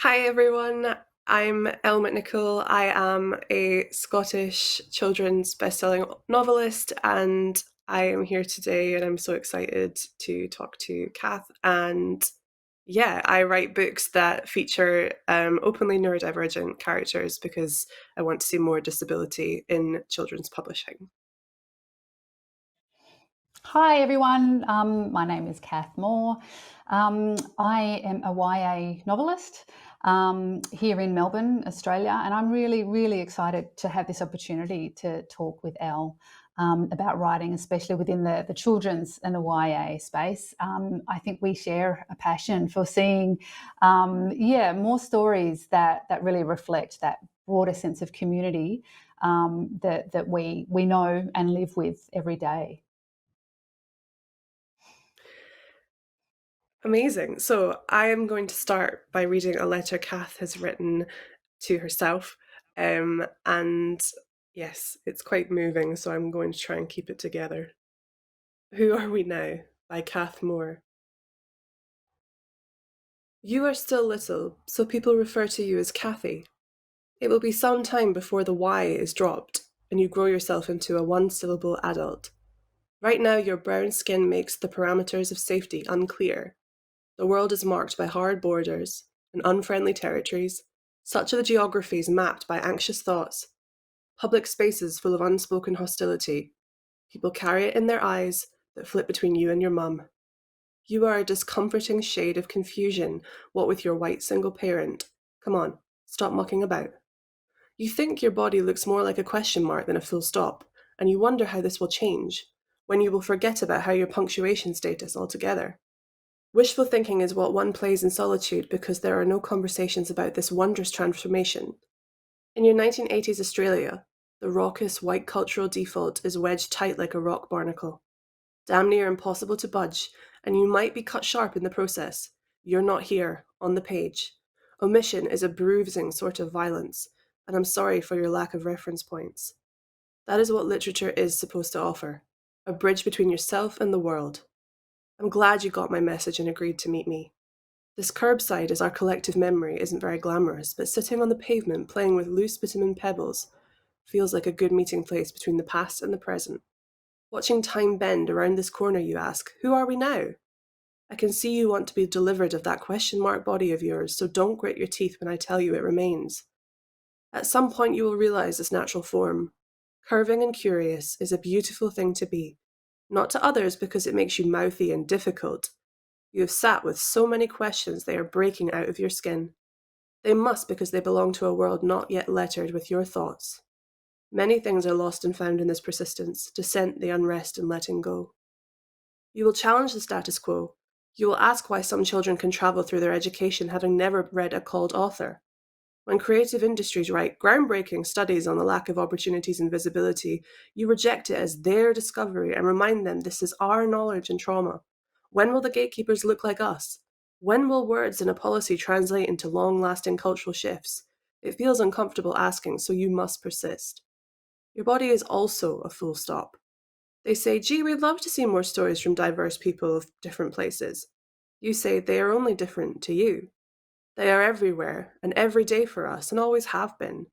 Hi everyone, I'm Elle McNicoll. I am a Scottish children's best-selling novelist, and I am here today and I'm so excited to talk to Cath. And yeah, I write books that feature openly neurodivergent characters because I want to see more disability in children's publishing. Hi everyone, my name is Cath Moore. I am a YA novelist here in Melbourne, Australia, and I'm really excited to have this opportunity to talk with Elle about writing, especially within the children's and the YA space. I think we share a passion for seeing, more stories that really reflect that broader sense of community that we know and live with every day. Amazing. So I am going to start by reading a letter Cath has written to herself. And yes, it's quite moving, so I'm going to try and keep it together. Who Are We Now? By Cath Moore. You are still little, so people refer to you as Cathy. It will be some time before the Y is dropped and you grow yourself into a one-syllable adult. Right now, your brown skin makes the parameters of safety unclear. The world is marked by hard borders and unfriendly territories. Such are the geographies mapped by anxious thoughts, public spaces full of unspoken hostility. People carry it in their eyes that flip between you and your mum. You are a discomforting shade of confusion, what with your white single parent. Come on, stop mucking about. You think your body looks more like a question mark than a full stop, and you wonder how this will change, when you will forget about how your punctuation status altogether. Wishful thinking is what one plays in solitude because there are no conversations about this wondrous transformation. In your 1980s Australia, the raucous white cultural default is wedged tight like a rock barnacle. Damn near impossible to budge, and you might be cut sharp in the process. You're not here, on the page. Omission is a bruising sort of violence, and I'm sorry for your lack of reference points. That is what literature is supposed to offer, a bridge between yourself and the world. I'm glad you got my message and agreed to meet me. This curbside, as our collective memory, isn't very glamorous, but sitting on the pavement playing with loose bitumen pebbles feels like a good meeting place between the past and the present. Watching time bend around this corner, you ask, who are we now? I can see you want to be delivered of that question mark body of yours, so don't grit your teeth when I tell you it remains. At some point you will realize this natural form. Curving and curious is a beautiful thing to be, not to others because it makes you mouthy and difficult. You have sat with so many questions they are breaking out of your skin. They must because they belong to a world not yet lettered with your thoughts. Many things are lost and found in this persistence, dissent the unrest and letting go. You will challenge the status quo. You will ask why some children can travel through their education having never read a called author. When creative industries write groundbreaking studies on the lack of opportunities and visibility, you reject it as their discovery and remind them this is our knowledge and trauma. When will the gatekeepers look like us? When will words in a policy translate into long-lasting cultural shifts? It feels uncomfortable asking, so you must persist. Your body is also a full stop. They say, gee, we'd love to see more stories from diverse people of different places. You say they are only different to you. They are everywhere and every day for us and always have been.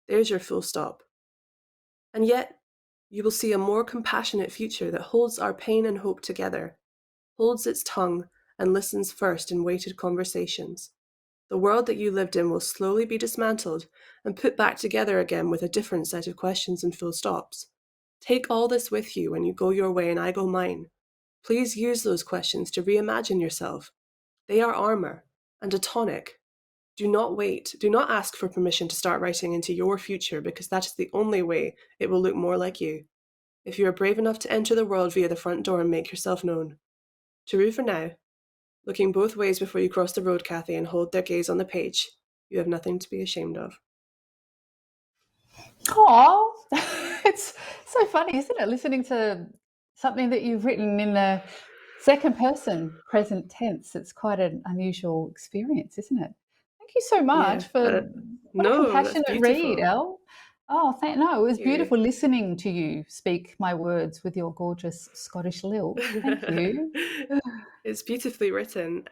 There's your full stop. And yet, you will see a more compassionate future that holds our pain and hope together, holds its tongue, and listens first in weighted conversations. The world that you lived in will slowly be dismantled and put back together again with a different set of questions and full stops. Take all this with you when you go your way and I go mine. Please use those questions to reimagine yourself. They are armor and a tonic. Do not wait. Do not ask for permission to start writing into your future because that is the only way it will look more like you. If you are brave enough to enter the world via the front door and make yourself known. True for now. Looking both ways before you cross the road, Cathy, and hold their gaze on the page. You have nothing to be ashamed of. Oh, it's so funny, isn't it? Listening to something that you've written in the second person present tense. It's quite an unusual experience, isn't it? Thank you so Yeah. much for what a No, that's compassionate read, beautiful. Elle. Oh, no, it was Thank beautiful listening to you speak my words with your gorgeous Scottish lilt. Thank you. you. It's beautifully written.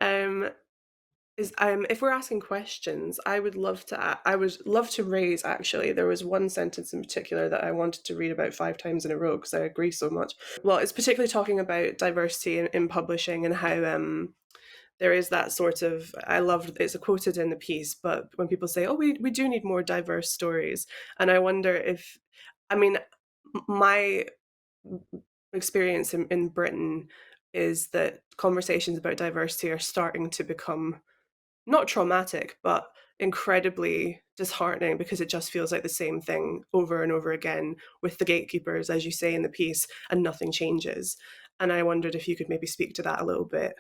is if we're asking questions, I would love to raise, actually, there was one sentence in particular that I wanted to read about 5 times in a row because I agree so much. Well, it's particularly talking about diversity in publishing and how there is that sort of, I love it's quoted in the piece, but when people say, oh, we do need more diverse stories, and I wonder if, I mean, my experience in Britain is that conversations about diversity are starting to become not traumatic, but incredibly disheartening because it just feels like the same thing over and over again with the gatekeepers, as you say in the piece, and nothing changes. And I wondered if you could maybe speak to that a little bit.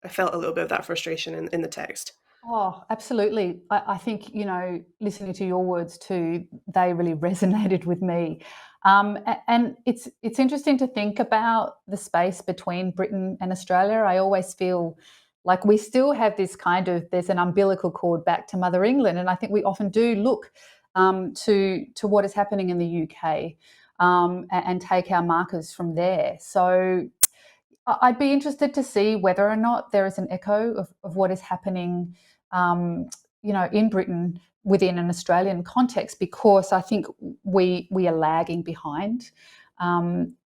I felt a little bit of that frustration in the text. Oh, absolutely. I think, listening to your words too, they really resonated with me. And it's interesting to think about the space between Britain and Australia. I always feel like we still have this kind of, there's an umbilical cord back to Mother England, and I think we often do look to what is happening in the UK, and take our markers from there. So I'd be interested to see whether or not there is an echo of what is happening, um, in Britain within an Australian context, because I think we are lagging behind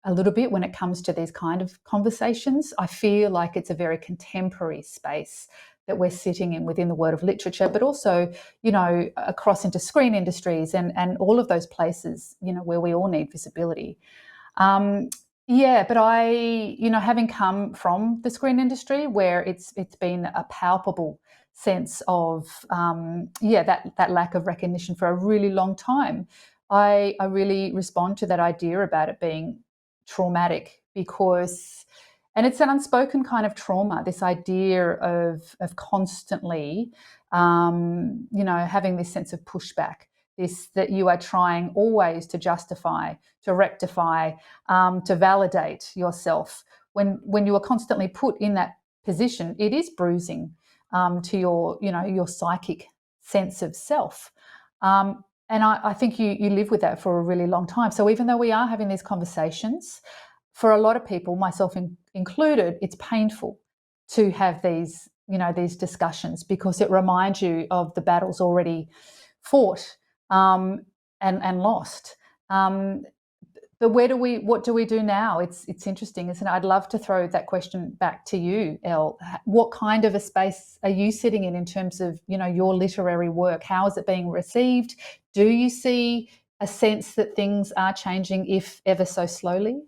a little bit when it comes to these kind of conversations. I feel like it's a very contemporary space that we're sitting in within the world of literature, but also, across into screen industries and all of those places, where we all need visibility. Um, yeah, but having come from the screen industry, where it's been a palpable sense of that lack of recognition for a really long time, I really respond to that idea about it being traumatic, because, and it's an unspoken kind of trauma. This idea of constantly, having this sense of pushback, this that you are trying always to justify, to rectify, to validate yourself. When you are constantly put in that position, it is bruising to your psychic sense of self. And I think you live with that for a really long time. So even though we are having these conversations, for a lot of people, myself included, it's painful to have these discussions, because it reminds you of the battles already fought, and lost. Um, but what do we do now? It's interesting, isn't it? I'd love to throw that question back to you, Elle. What kind of a space are you sitting in terms of, your literary work? How is it being received? Do you see a sense that things are changing, if ever so slowly?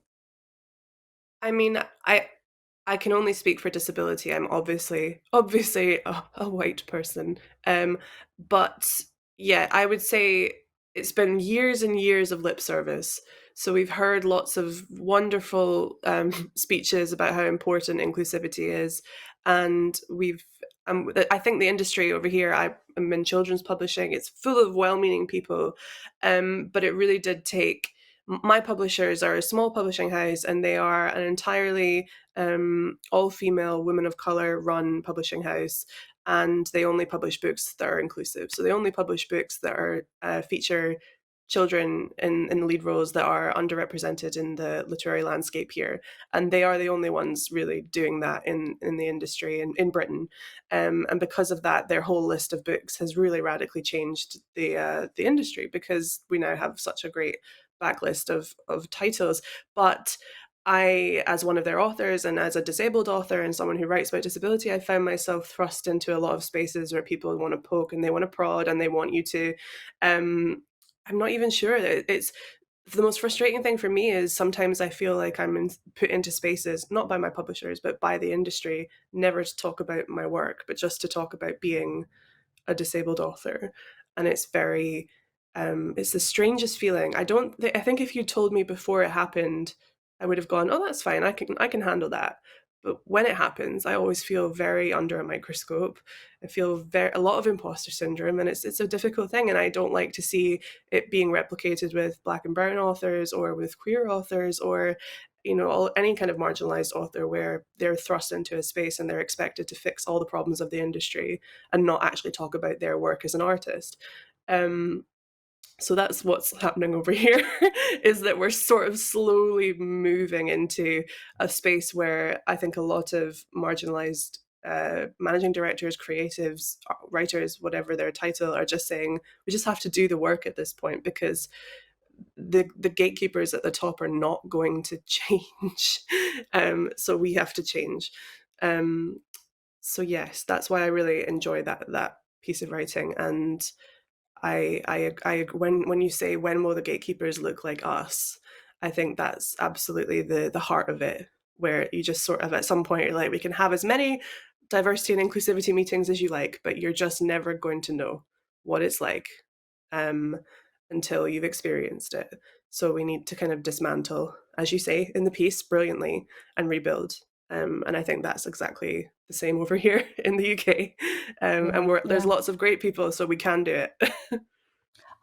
I mean, I can only speak for disability. I'm obviously a white person. But yeah, I would say it's been years and years of lip service. So we've heard lots of wonderful speeches about how important inclusivity is, and I think the industry over here, I'm in children's publishing. It's full of well-meaning people, but it really did take. My publishers are a small publishing house, and they are an entirely all-female, women of color run publishing house, and they only publish books that are inclusive. So they only publish books that are feature children in the lead roles that are underrepresented in the literary landscape here, and they are the only ones really doing that in the industry in Britain. And because of that, their whole list of books has really radically changed the industry, because we now have such a great backlist of titles. But I, as one of their authors and as a disabled author and someone who writes about disability, I found myself thrust into a lot of spaces where people want to poke and they want to prod and they want you to. I'm not even sure. It's the most frustrating thing for me is sometimes I feel like put into spaces, not by my publishers, but by the industry, never to talk about my work, but just to talk about being a disabled author. And it's very it's the strangest feeling. I think if you told me before it happened, I would have gone, oh, that's fine, I can handle that. But when it happens, I always feel very under a microscope. I feel a lot of imposter syndrome, and it's a difficult thing, and I don't like to see it being replicated with black and brown authors or with queer authors, or any kind of marginalized author where they're thrust into a space and they're expected to fix all the problems of the industry and not actually talk about their work as an artist. Um, so that's what's happening over here is that we're sort of slowly moving into a space where I think a lot of marginalized managing directors, creatives, writers, whatever their title, are just saying we just have to do the work at this point, because the gatekeepers at the top are not going to change. So we have to change. So yes, that's why I really enjoy that piece of writing. And when you say when will the gatekeepers look like us, I think that's absolutely the heart of it, where you just sort of at some point you're like, we can have as many diversity and inclusivity meetings as you like, but you're just never going to know what it's like um, until you've experienced it. So we need to kind of dismantle, as you say in the piece brilliantly, and rebuild. And I think that's exactly the same over here in the UK. And Yeah, there's yeah. lots of great people, so we can do it.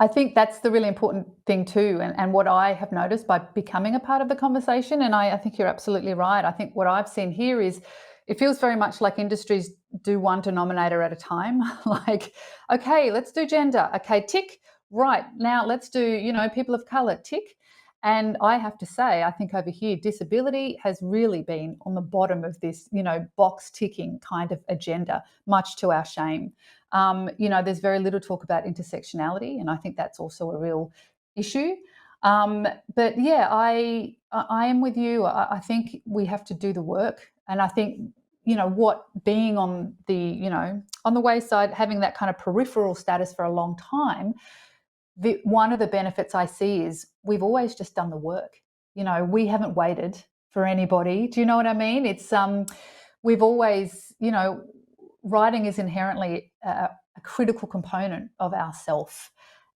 I think that's the really important thing too, and what I have noticed by becoming a part of the conversation, and I think you're absolutely right. I think what I've seen here is it feels very much like industries do one denominator at a time. Like, okay, let's do gender. Okay, tick. Right, now let's do, people of color, tick. And I have to say, I think over here, disability has really been on the bottom of this, box ticking kind of agenda, much to our shame. There's very little talk about intersectionality, and I think that's also a real issue. But yeah, I am with you. I think we have to do the work, and I think what being on the wayside, having that kind of peripheral status for a long time. One of the benefits I see is we've always just done the work. We haven't waited for anybody. Do you know what I mean? It's we've always, writing is inherently a critical component of ourself,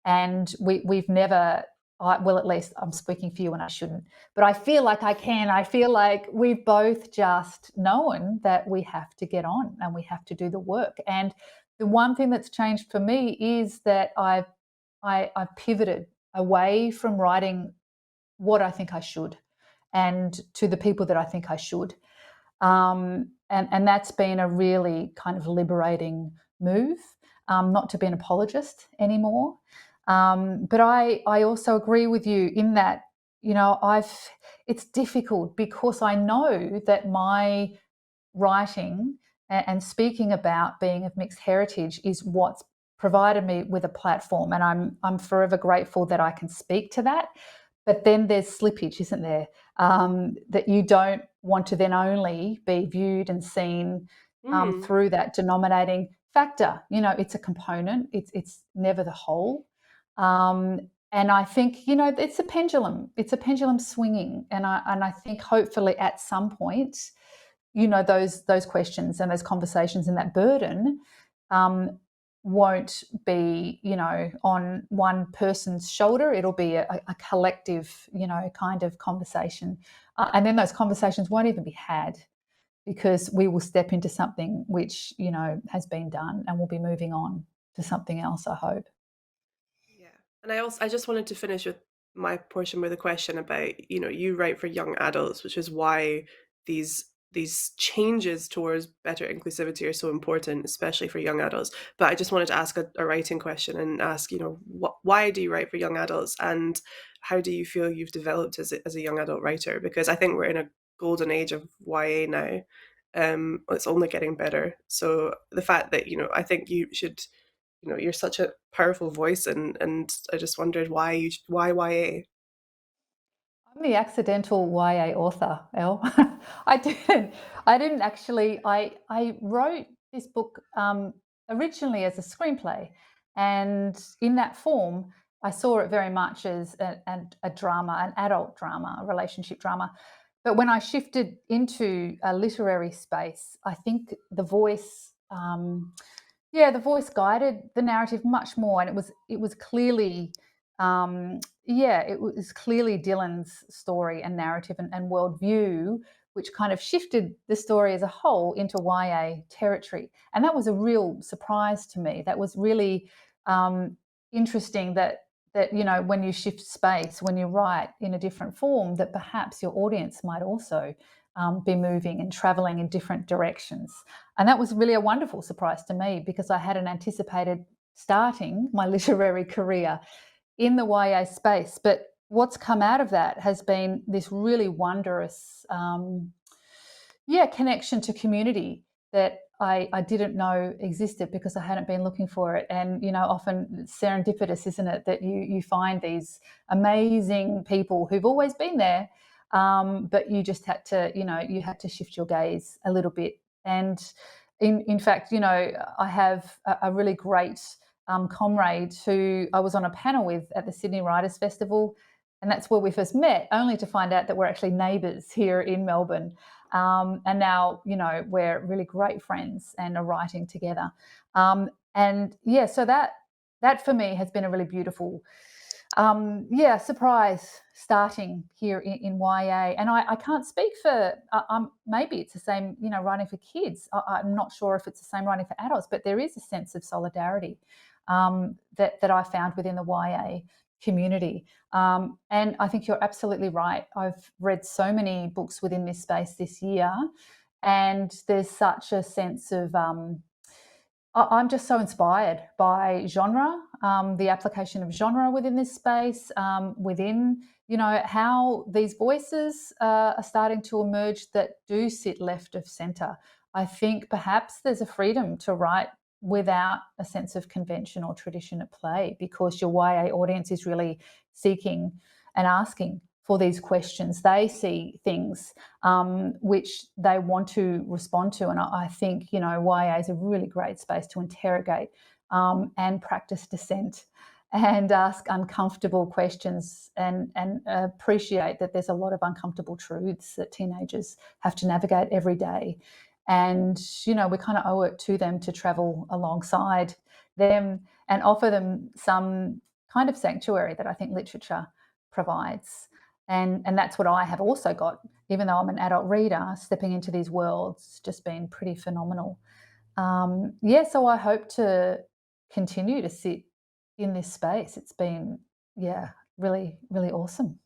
and we've never. Well, at least I'm speaking for you, and I shouldn't, but I feel like I can. I feel like we've both just known that we have to get on and we have to do the work. And the one thing that's changed for me is that I've pivoted away from writing what I think I should and to the people that I think I should. And that's been a really kind of liberating move, not to be an apologist anymore. But I also agree with you in that, it's difficult because I know that my writing and speaking about being of mixed heritage is what's provided me with a platform, and I'm forever grateful that I can speak to that. But then there's slippage, isn't there? That you don't want to then only be viewed and seen Mm. through that denominating factor. It's a component. It's never the whole. And I think it's a pendulum. It's a pendulum swinging, and I think hopefully at some point those questions and those conversations and that burden won't be on one person's shoulder. It'll be a collective kind of conversation, and then those conversations won't even be had because we will step into something which has been done, and we'll be moving on to something else, I hope. Yeah. And I just wanted to finish with my portion with a question about, you write for young adults, which is why these changes towards better inclusivity are so important, especially for young adults. But I just wanted to ask a writing question and ask, why do you write for young adults, and how do you feel you've developed as a young adult writer? Because I think we're in a golden age of YA now. It's only getting better. So the fact that, I think you should, you're such a powerful voice, and I just wondered why YA. I'm the accidental YA author, Elle. I didn't. I didn't actually. I wrote this book originally as a screenplay, and in that form, I saw it very much as a drama, an adult drama, a relationship drama. But when I shifted into a literary space, I think the voice. The voice guided the narrative much more, and it was clearly it was clearly Dylan's story and narrative and worldview, which kind of shifted the story as a whole into YA territory. And that was a real surprise to me. That was really interesting that when you shift space, when you write in a different form, that perhaps your audience might also be moving and traveling in different directions. And that was really a wonderful surprise to me because I hadn't anticipated starting my literary career in the YA space. But what's come out of that has been this really wonderous, connection to community that I didn't know existed because I hadn't been looking for it. And, often it's serendipitous, isn't it, that you find these amazing people who've always been there, but you just had to, you had to shift your gaze a little bit. And in fact, I have a really great comrade who I was on a panel with at the Sydney Writers' Festival, and that's where we first met, only to find out that we're actually neighbours here in Melbourne. And now, we're really great friends and are writing together. And yeah, so that for me has been a really beautiful, surprise starting here in YA. And I can't speak for, maybe it's the same, writing for kids. I'm not sure if it's the same writing for adults, but there is a sense of solidarity that I found within the YA community. And I think you're absolutely right. I've read so many books within this space this year, and there's such a sense of, I'm just so inspired by genre, the application of genre within this space, within, how these voices are starting to emerge that do sit left of centre. I think perhaps there's a freedom to write without a sense of convention or tradition at play, because your YA audience is really seeking and asking for these questions. They see things which they want to respond to. And I think, YA is a really great space to interrogate and practice dissent and ask uncomfortable questions, and appreciate that there's a lot of uncomfortable truths that teenagers have to navigate every day. And, we kind of owe it to them to travel alongside them and offer them some kind of sanctuary that I think literature provides. And that's what I have also got, even though I'm an adult reader, stepping into these worlds, just been pretty phenomenal. So I hope to continue to sit in this space. It's been, really, really awesome.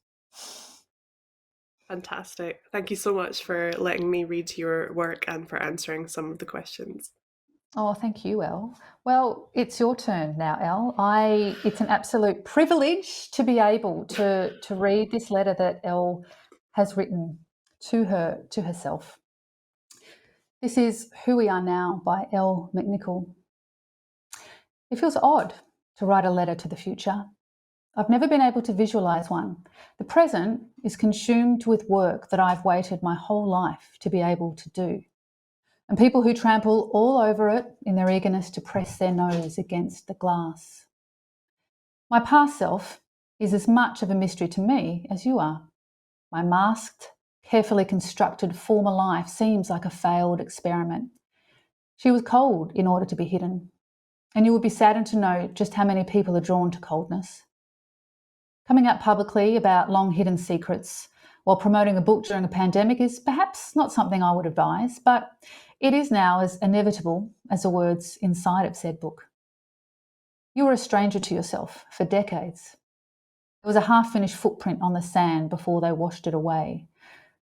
Fantastic. Thank you so much for letting me read your work and for answering some of the questions. Oh, thank you, Elle. Well, it's your turn now, Elle. It's an absolute privilege to be able to read this letter that Elle has written to herself. This is Who We Are Now by Elle McNicoll. It feels odd to write a letter to the future. I've never been able to visualise one. The present is consumed with work that I've waited my whole life to be able to do, and people who trample all over it in their eagerness to press their nose against the glass. My past self is as much of a mystery to me as you are. My masked, carefully constructed former life seems like a failed experiment. She was cold in order to be hidden, and you would be saddened to know just how many people are drawn to coldness. Coming out publicly about long-hidden secrets while promoting a book during a pandemic is perhaps not something I would advise, but it is now as inevitable as the words inside of said book. You were a stranger to yourself for decades. There was a half-finished footprint on the sand before they washed it away.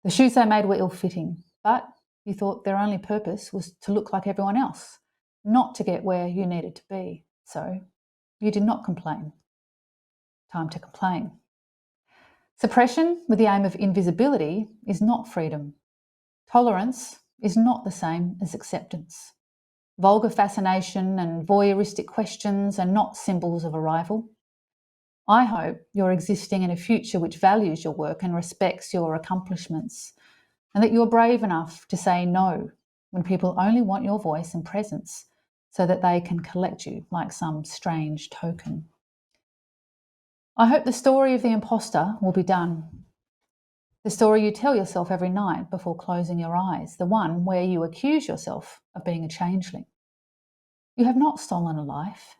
The shoes they made were ill-fitting, but you thought their only purpose was to look like everyone else, not to get where you needed to be. So you did not complain. Time to complain. Suppression with the aim of invisibility is not freedom. Tolerance is not the same as acceptance. Vulgar fascination and voyeuristic questions are not symbols of arrival. I hope you're existing in a future which values your work and respects your accomplishments, and that you're brave enough to say no when people only want your voice and presence so that they can collect you like some strange token. I hope the story of the imposter will be done. The story you tell yourself every night before closing your eyes, the one where you accuse yourself of being a changeling. You have not stolen a life,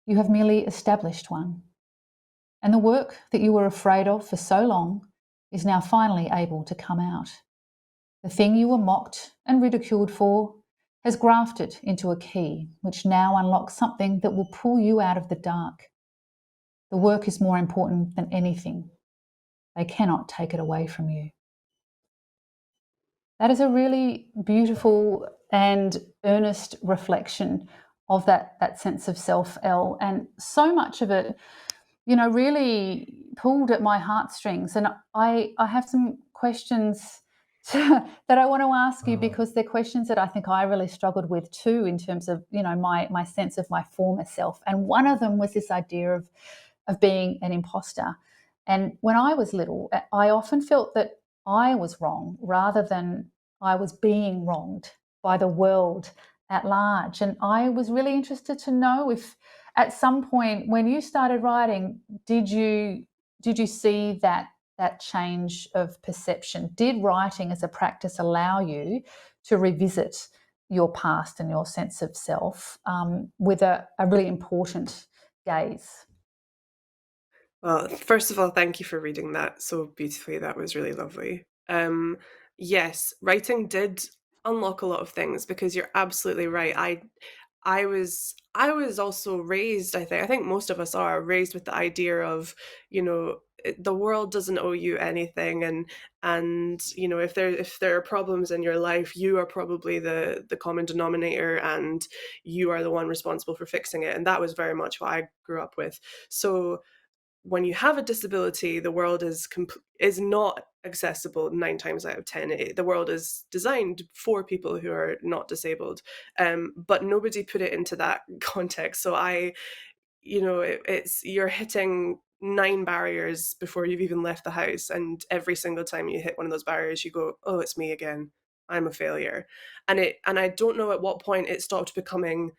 you have merely established one. And the work that you were afraid of for so long is now finally able to come out. The thing you were mocked and ridiculed for has grafted into a key, which now unlocks something that will pull you out of the dark. The work is more important than anything. They cannot take it away from you. That is a really beautiful and earnest reflection of that sense of self, Elle, and so much of it, really pulled at my heartstrings. And I have some questions that I want to ask you, because they're questions that I think I really struggled with too, in terms of, my sense of my former self. And one of them was this idea of being an imposter. And when I was little, I often felt that I was wrong rather than I was being wronged by the world at large. And I was really interested to know if at some point when you started writing, did you see that change of perception? Did writing as a practice allow you to revisit your past and your sense of self, with a really important gaze? Well, first of all, thank you for reading that so beautifully. That was really lovely. Yes, writing did unlock a lot of things because you're absolutely right. I was also raised, I think most of us are raised with the idea of, the world doesn't owe you anything, and if there are problems in your life, you are probably the common denominator, and you are the one responsible for fixing it. And that was very much what I grew up with. So when you have a disability, the world is not accessible 9 times out of 10. The world is designed for people who are not disabled, but nobody put it into that context. So it's you're hitting 9 barriers before you've even left the house, and every single time you hit one of those barriers, you go, "Oh, it's me again. I'm a failure," and I don't know at what point it stopped becoming,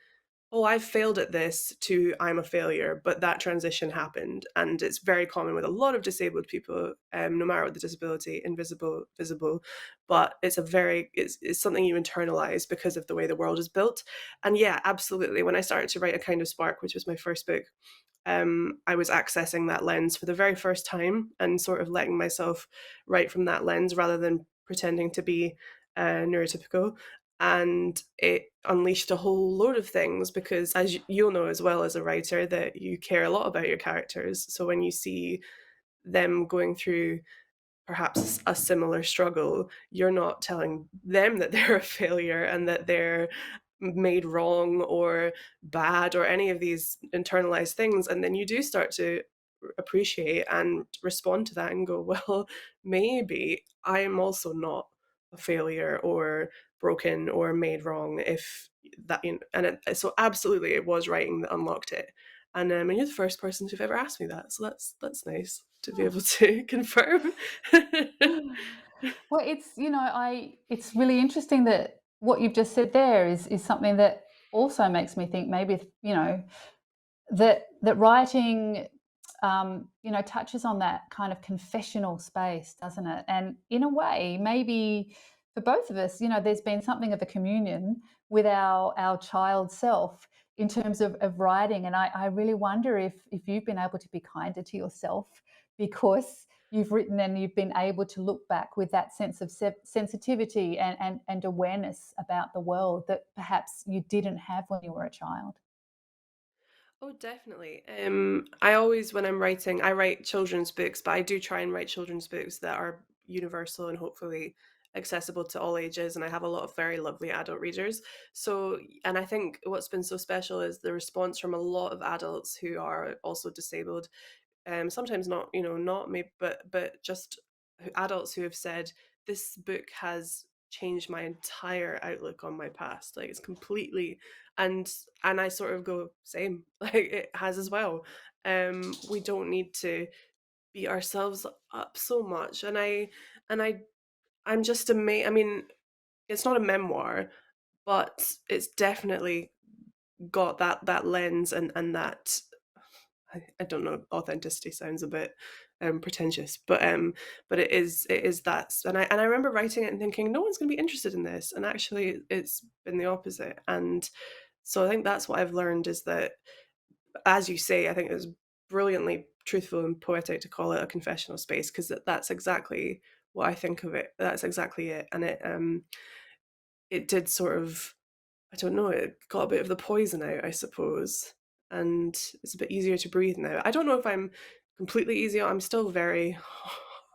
"Oh, I've failed at this," to "I'm a failure," but that transition happened, and it's very common with a lot of disabled people, no matter what the disability, invisible, visible, but it's something you internalize because of the way the world is built. And yeah, absolutely. When I started to write A Kind of Spark, which was my first book, I was accessing that lens for the very first time and sort of letting myself write from that lens rather than pretending to be neurotypical. And it unleashed a whole load of things because, as you'll know as well as a writer, that you care a lot about your characters. So when you see them going through perhaps a similar struggle, you're not telling them that they're a failure and that they're made wrong or bad or any of these internalized things. And then you do start to appreciate and respond to that and go, well, maybe I am also not a failure or broken or made wrong, if that, so absolutely it was writing that unlocked it. And you're the first person who've ever asked me that, so that's nice to be able to confirm. Well, it's really interesting that what you've just said there is something that also makes me think, maybe if, that writing, touches on that kind of confessional space, doesn't it? And in a way, maybe for both of us, there's been something of a communion with our child self in terms of writing. And I really wonder if you've been able to be kinder to yourself because you've written and you've been able to look back with that sense of sensitivity and awareness about the world that perhaps you didn't have when you were a child. Oh, definitely. I always, when I'm writing, I write children's books, but I do try and write children's books that are universal and hopefully accessible to all ages. And I have a lot of very lovely adult readers. So, and I think what's been so special is the response from a lot of adults who are also disabled, sometimes not, not me, but just adults who have said this book has changed my entire outlook on my past. Like it's completely, and I sort of go same. Like it has as well. We don't need to beat ourselves up so much. And I'm just amazed. I mean, it's not a memoir, but it's definitely got that lens and that, I don't know, authenticity sounds a bit pretentious, but it is that. And I remember writing it and thinking no one's going to be interested in this, and actually it's been the opposite. And so I think that's what I've learned, is that, as you say, I think it's brilliantly truthful and poetic to call it a confessional space, because that's exactly what I think of it. That's exactly it. And it did sort of, I don't know, it got a bit of the poison out, I suppose, and it's a bit easier to breathe now. I don't know if I'm completely easy. I'm still very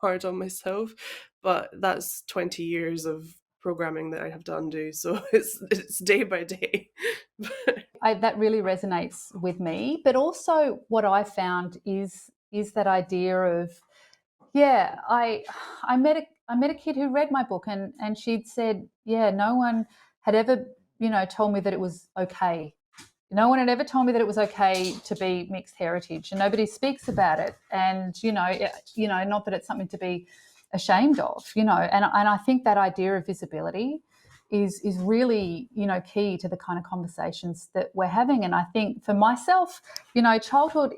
hard on myself, but that's 20 years of programming that I have to undo, so it's day by day. That really resonates with me. But also, what I found is that idea of, yeah, I met I met a kid who read my book, and she'd said, yeah, no one had ever, told me that it was okay. No one had ever told me that it was okay to be mixed heritage, and nobody speaks about it. And not that it's something to be ashamed of. And I think that idea of visibility is really key to the kind of conversations that we're having. And I think for myself, childhood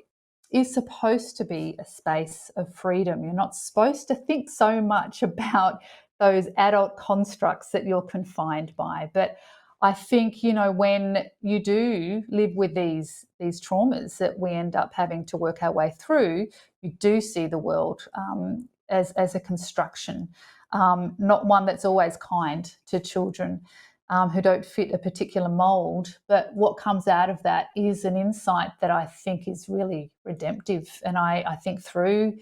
is supposed to be a space of freedom. You're not supposed to think so much about those adult constructs that you're confined by. But I think, when you do live with these traumas that we end up having to work our way through, you do see the world as a construction, not one that's always kind to children who don't fit a particular mold. But what comes out of that is an insight that I think is really redemptive. And I think through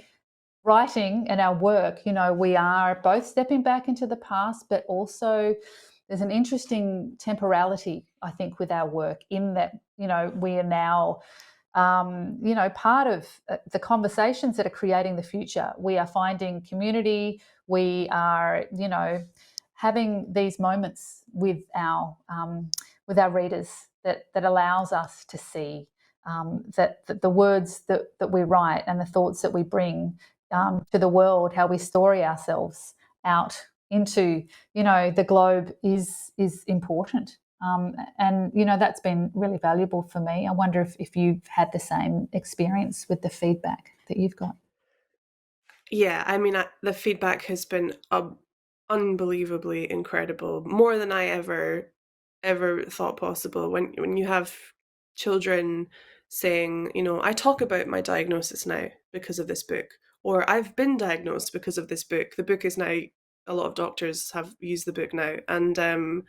writing and our work, we are both stepping back into the past, but also there's an interesting temporality, I think, with our work in that, we are now, part of the conversations that are creating the future. We are finding community. We are, having these moments with our readers that allows us to see that the words that we write and the thoughts that we bring to the world, how we story ourselves out into the globe is important. And that's been really valuable for me. I wonder if you've had the same experience with the feedback that you've got. Yeah, I mean, the feedback has been unbelievably incredible, more than I ever thought possible. When you have children saying, I talk about my diagnosis now because of this book, or I've been diagnosed because of this book. The book is now, a lot of doctors have used the book now, and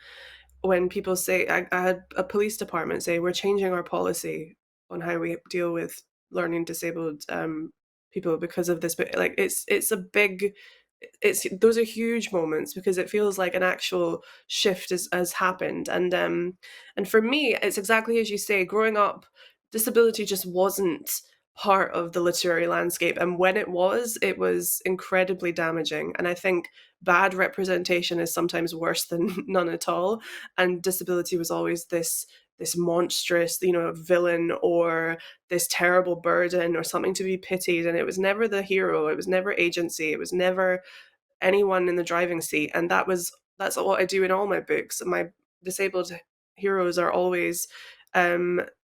when people say, I had a police department say, we're changing our policy on how we deal with learning disabled people because of this, but like it's a big, it's those are huge moments because it feels like an actual shift has happened. And for me, it's exactly as you say. Growing up, disability just wasn't part of the literary landscape, and when it was incredibly damaging. And I think bad representation is sometimes worse than none at all. And disability was always this monstrous, villain, or this terrible burden, or something to be pitied. And it was never the hero, it was never agency, it was never anyone in the driving seat. And that's what I do in all my books. My disabled heroes are always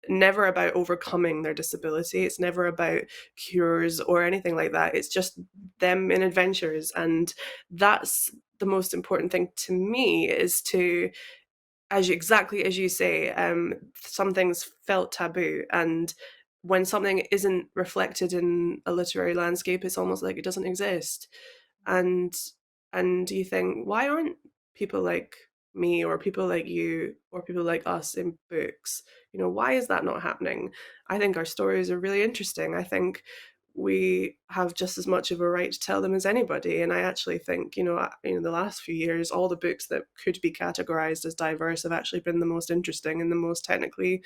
never about overcoming their disability. It's never about cures or anything like that. It's just them in adventures. And that's the most important thing to me, is to, exactly as you say, some things felt taboo, and when something isn't reflected in a literary landscape, it's almost like it doesn't exist. And you think, why aren't people like me, or people like you, or people like us in books? Why is that not happening? I think our stories are really interesting. I think we have just as much of a right to tell them as anybody. And I actually think, the last few years, all the books that could be categorized as diverse have actually been the most interesting and the most technically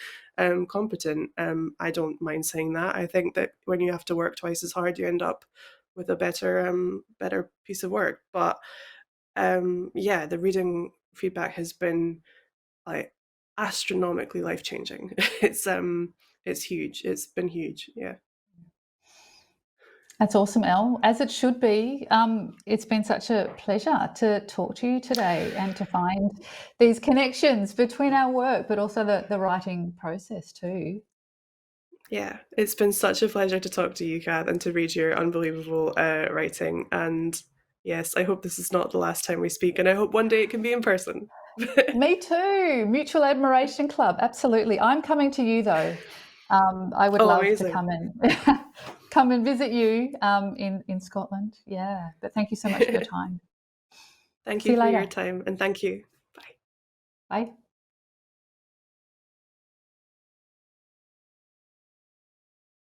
competent. I don't mind saying that. I think that when you have to work twice as hard, you end up with a better piece of work. But yeah, the reading feedback has been like astronomically life changing. It's huge. It's been huge. Yeah. That's awesome, Elle, as it should be. It's been such a pleasure to talk to you today and to find these connections between our work, but also the writing process too. Yeah, it's been such a pleasure to talk to you, Cath, and to read your unbelievable writing. And yes, I hope this is not the last time we speak, and I hope one day it can be in person. Me too. Mutual Admiration Club. Absolutely. I'm coming to you though. I would Oh, love to amazing. come and visit you in Scotland. Yeah. But thank you so much for your time. Thank See you you for your later. time, and thank you. Bye. Bye.